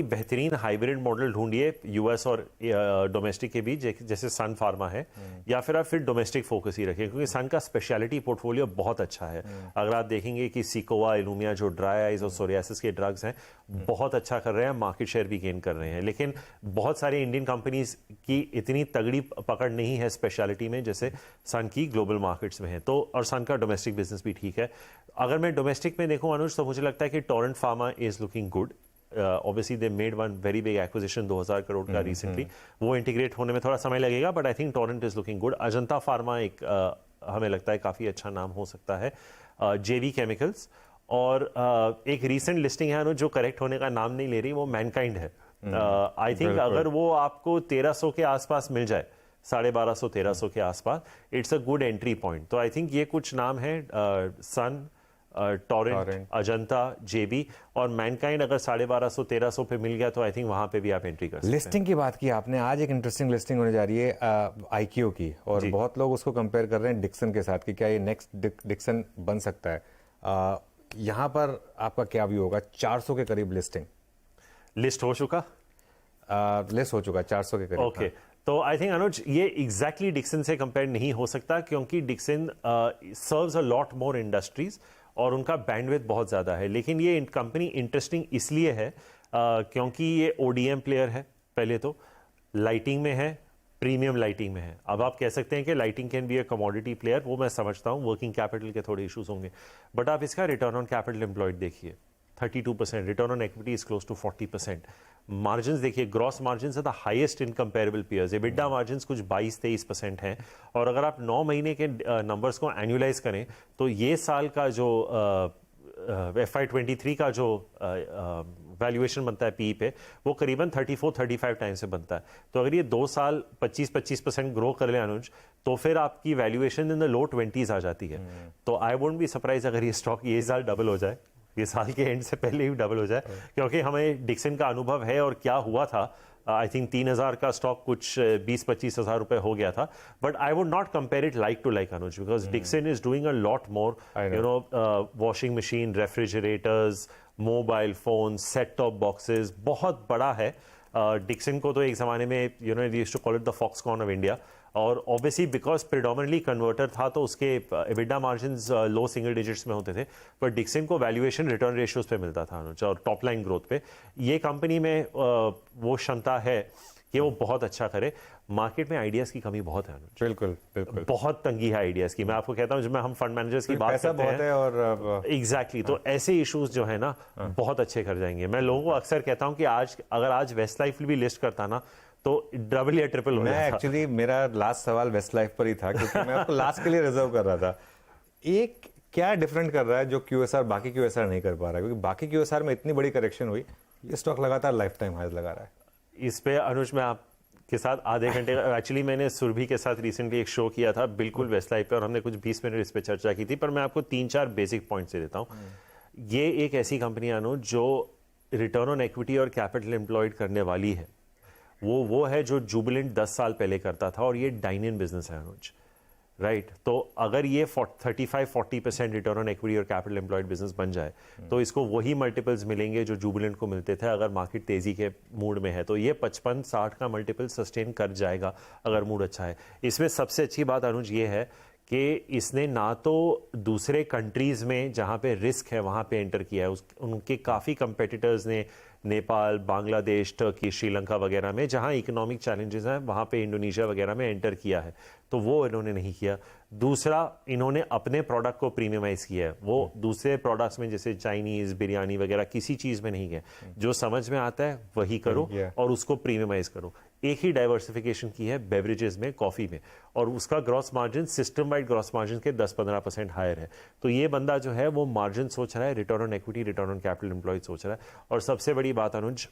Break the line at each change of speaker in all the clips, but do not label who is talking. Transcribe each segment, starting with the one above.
बेहतरीन hybrid model ढूंढिए US और डोमेस्टिक के बीच, जैसे सन फार्मा है, या फिर आप फिर डोमेस्टिक फोकस ही रखें, क्योंकि सन का स्पेशलिटी पोर्टफोलियो बहुत अच्छा है। अगर आप देखेंगे कि सिकोवा, इलुमिया जो ड्राई आइज और सोरियासिस के ड्रग्स हैं बहुत अच्छा कर रहे हैं, मार्केट शेयर भी गेन कर रहे हैं, लेकिन बहुत सारे इंडियन कंपनीज की इतनी तगड़ी पकड़ नहीं है स्पेशलिटी में जैसे सन की ग्लोबल मार्केट्स में है। तो और सन का डोमेस्टिक बिजनेस भी ठीक है। अगर मैं डोमेस्टिक में देखूं अनुज, तो मुझे लगता है कि Torrent pharma is looking good. Obviously they made one very big acquisition 2000 crore का रिसेंटली, वो इंटीग्रेट होने में थोड़ा समय लगेगा, but I think Torrent is looking good. Ajanta pharma एक हमें लगता है काफ़ी अच्छा नाम हो सकता है। जेवी केमिकल्स, और एक रीसेंट लिस्टिंग है जो करेक्ट होने का नाम नहीं ले रही, वो मैनकाइंड है। आई थिंक अगर वो आपको 1300 के आसपास मिल जाए, 1250-1300 के आसपास, it's a good entry point. तो आई थिंक ये कुछ नाम है, सन, टोरेंट, अजंता, जेबी और मैनकाइंड अगर 1250-1300 पे मिल गया तो आई थिंक वहां पे भी आप एंट्री कर सकते हैं।
लिस्टिंग की बात की आपने, आज एक इंटरेस्टिंग लिस्टिंग होने जा रही है आईक्यू की, और बहुत लोग उसको कंपेयर कर रहे हैं डिक्सन के साथ कि क्या ये नेक्स्ट डिक्सन बन सकता है। यहाँ पर आपका क्या व्यू होगा? 400 के करीब लिस्टिंग
लिस्ट हो चुका,
लिस्ट हो चुका 400 के करीब।
ओके, तो आई थिंक अनुज ये एग्जैक्टली डिक्सन से कंपेयर नहीं हो सकता, क्योंकि Dixon serves a lot more industries और उनका बैंडविड्थ बहुत ज़्यादा है। लेकिन ये कंपनी इंटरेस्टिंग इसलिए है क्योंकि ये ओडीएम प्लेयर है, पहले तो लाइटिंग में है, प्रीमियम लाइटिंग में है। अब आप कह सकते हैं कि lighting can be A commodity player, वो मैं समझता हूँ, वर्किंग कैपिटल के थोड़े इश्यूज होंगे, बट आप इसका रिटर्न ऑन कैपिटल एम्प्लॉयड देखिए 32%, return on equity is close to 40%। Margins देखिए, gross margins are the highest in comparable peers, EBITDA margins कुछ 22-23% हैं। और अगर आप 9 महीने के नंबर्स को एनुअलाइज करें तो ये साल का जो FY23 का जो वैल्यूएशन बनता है पी पे, वो करीबन 34-35 टाइम से बनता है। तो अगर ये 2 साल 25% ग्रो कर ले अनुज, तो फिर आपकी valuation in the low 20s आ जाती है। तो आई वोंट बी सरप्राइज अगर ये स्टॉक ये साल डबल हो जाए, ये साल के एंड से पहले ही डबल हो जाए, क्योंकि हमें डिक्सन का अनुभव है और क्या हुआ था। आई थिंक 3000 का स्टॉक कुछ 20-25 हज़ार रुपए हो गया था, but I would not compare it like to like Anuj, because Dixon is doing a lot more, you know, washing machine, refrigerators, mobile phone, set top boxes, बहुत बड़ा है। डिक्सन को तो एक ज़माने में you know used to call it the Foxconn of India, और obviously because predominantly converter था तो उसके EBITDA margins low single digits में होते थे, पर डिक्सन को वैल्यूएशन रिटर्न रेशियोज पे मिलता था अनुज, और टॉप लाइन ग्रोथ पे ये कंपनी में वो क्षमता है कि वो बहुत अच्छा करे। मार्केट में आइडियाज की कमी बहुत है अनुज,
बिल्कुल बिल्कुल,
बहुत तंगी है आइडियाज की। मैं आपको कहता हूँ, जब मैं हम फंड मैनेजर्स की बात करते हैं,
है और
एग्जैक्टली तो ऐसे इश्यूज जो है ना बहुत अच्छे कर जाएंगे। मैं लोगों को अक्सर कहता हूँ कि अगर आज वेस्ट लाइफ भी लिस्ट करता ना तो डबल या ट्रिपल हो जाता।
एक्चुअली मेरा लास्ट सवाल वेस्ट लाइफ पर ही था, क्योंकि मैं आपको लास्ट के लिए रिजर्व कर रहा था। एक क्या डिफरेंट कर रहा है जो क्यूएसआर बाकी क्यूएसआर नहीं कर पा रहा है? क्योंकि बाकी क्यूएसआर में इतनी बड़ी करेक्शन हुई, ये स्टॉक लगातार लाइफ टाइम हाईज लगा रहा है।
इस पे अनुज मैं आपके साथ आधे घंटे एक्चुअली मैंने सुरभि के साथ रिसेंटली एक शो किया था बिल्कुल वेस्ट लाइफ पे, और हमने कुछ 20 मिनट इस पे चर्चा की थी, पर मैं आपको 3-4 बेसिक पॉइंट्स दे देता हूँ। ये एक ऐसी कंपनी अनुज जो रिटर्न ऑन इक्विटी और कैपिटल एम्प्लॉयड करने वाली है, वो है जो जुबिलेंट 10 साल पहले करता था, और ये डाइन इन बिजनेस है अनुज, राइट। तो अगर ये 35-40% रिटर्न ऑन इक्विटी और कैपिटल एम्प्लॉयड बिजनेस बन जाए तो इसको वही मल्टीपल्स मिलेंगे जो जुबिलेंट को मिलते थे अगर मार्केट तेजी के मूड में है। तो ये 55-60 का मल्टीपल सस्टेन कर जाएगा अगर मूड अच्छा है। इसमें सबसे अच्छी बात अनुज ये है कि इसने ना तो दूसरे कंट्रीज में जहाँ पे रिस्क है वहाँ पे एंटर किया है, उनके काफ़ी कंपेटिटर्स ने नेपाल, बांग्लादेश, टर्की, श्रीलंका वगैरह में जहाँ इकोनॉमिक चैलेंजेस हैं वहाँ पे इंडोनेशिया वगैरह में एंटर किया है, तो वो इन्होंने नहीं किया। दूसरा, इन्होंने अपने प्रोडक्ट को प्रीमियमाइज किया है, वो दूसरे प्रोडक्ट्स में जैसे चाइनीज़, बिरयानी वगैरह किसी चीज़ में नहीं गए। जो समझ में आता है वही करो और उसको प्रीमियमाइज करो। एक ही डाइवर्सिफिकेशन की है बेवरेजेस में, कॉफ़ी में, और उसका gross margin system wide gross margin के 10-15% हायर है। तो ये बंदा जो है वो मार्जिन सोच रहा है, return on equity, return on capital employed सोच रहा है। और सबसे बड़ी बात अनुज,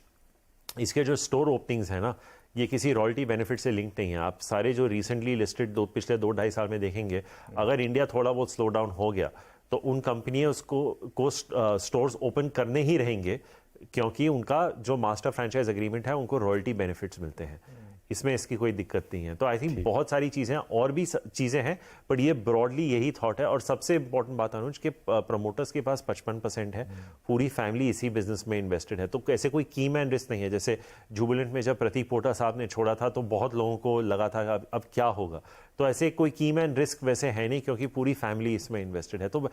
इसके जो स्टोर ओपनिंग्स है ना, ये किसी रॉयल्टी बेनिफिट से लिंक नहीं है। आप सारे जो रिसेंटली लिस्टेड पिछले 2-2.5 साल में देखेंगे, अगर इंडिया थोड़ा बहुत स्लो डाउन हो गया तो उन कंपनियों को स्टोर्स ओपन करने ही रहेंगे, क्योंकि उनका जो मास्टर फ्रेंचाइज एग्रीमेंट है उनको रॉयल्टी बेनिफिट्स मिलते हैं। इसमें इसकी कोई दिक्कत नहीं है। तो आई थिंक बहुत सारी चीज़ें और भी चीज़ें हैं, बट ये ब्रॉडली यही थॉट है। और सबसे इंपॉर्टेंट बात अनुज कि प्रमोटर्स के पास 55% है, पूरी फैमिली इसी बिजनेस में इन्वेस्टेड है। तो ऐसे कोई की मैन रिस्क नहीं है। जैसे जुबिलेंट में जब प्रतीक पोटा साहब ने छोड़ा था तो बहुत लोगों को लगा था कि अब क्या होगा, तो ऐसे कोई की मैन रिस्क वैसे है नहीं, क्योंकि पूरी फैमिली इसमें इन्वेस्टेड है। तो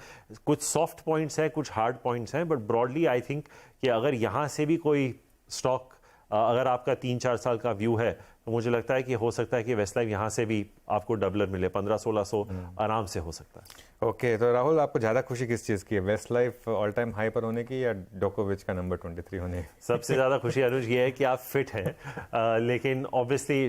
कुछ सॉफ्ट पॉइंट्स हैं, कुछ हार्ड पॉइंट्स हैं, बट ब्रॉडली आई थिंक कि अगर यहाँ से भी कोई स्टॉक, अगर आपका 3-4 साल का व्यू है, तो मुझे लगता है कि हो सकता है कि वेस्टलाइफ यहाँ से भी आपको डबलर मिले, 1500-1600 आराम से हो सकता है।
ओके, तो राहुल आपको ज़्यादा खुशी किस चीज़ की है, वेस्टलाइफ ऑल टाइम हाई पर होने की या डोकोविच का नंबर 23 होने की?
सबसे ज़्यादा खुशी अनुज ये है कि आप फिट हैं, लेकिन obviously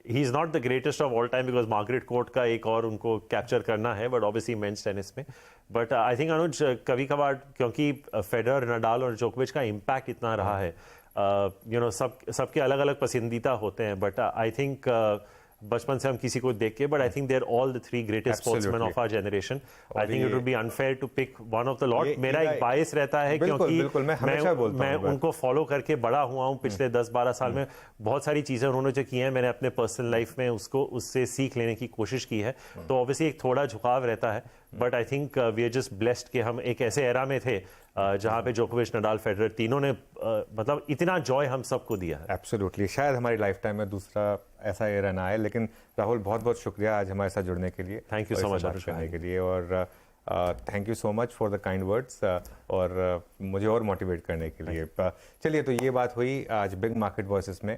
he is not the greatest of all time, because Margaret court का एक और उनको कैप्चर करना है, बट ऑब्वियसली मेंस टेनिस में। बट आई थिंक अनुज कभी कभार, क्योंकि फेडरर, नडाल और जोकोविच का इम्पैक्ट इतना रहा है, सबके अलग अलग पसंदीदा होते हैं, बट आई थिंक बचपन से हम किसी को देख के, but I think they are all the 3 greatest sportsman of our generation. I think it would be unfair to pick one of the lot. मेरा एक बायस रहता है, क्योंकि मैं उनको फॉलो करके बड़ा हुआ हूँ पिछले 10-12 साल में। बहुत सारी चीज़ें उन्होंने जो की हैं, मैंने अपने पर्सनल लाइफ में उससे सीख लेने की कोशिश की है। तो ऑब्वियसली एक थोड़ा झुकाव रहता है, but I think we are just blessed कि हम एक ऐसे एरा में थे जहां पे जोकोविच, नडाल, फेडरर तीनों ने मतलब इतना जॉय हम सबको दिया है।
एब्सोल्युटली, शायद हमारी लाइफ टाइम में दूसरा ऐसा एरा ना आए। लेकिन राहुल, बहुत बहुत शुक्रिया आज हमारे साथ जुड़ने के लिए।
थैंक यू सो मच
करने के लिए, और thank you so much for the kind words, और मुझे और मोटिवेट करने के लिए। चलिए, तो ये बात हुई आज बिग मार्केट वॉइसेस में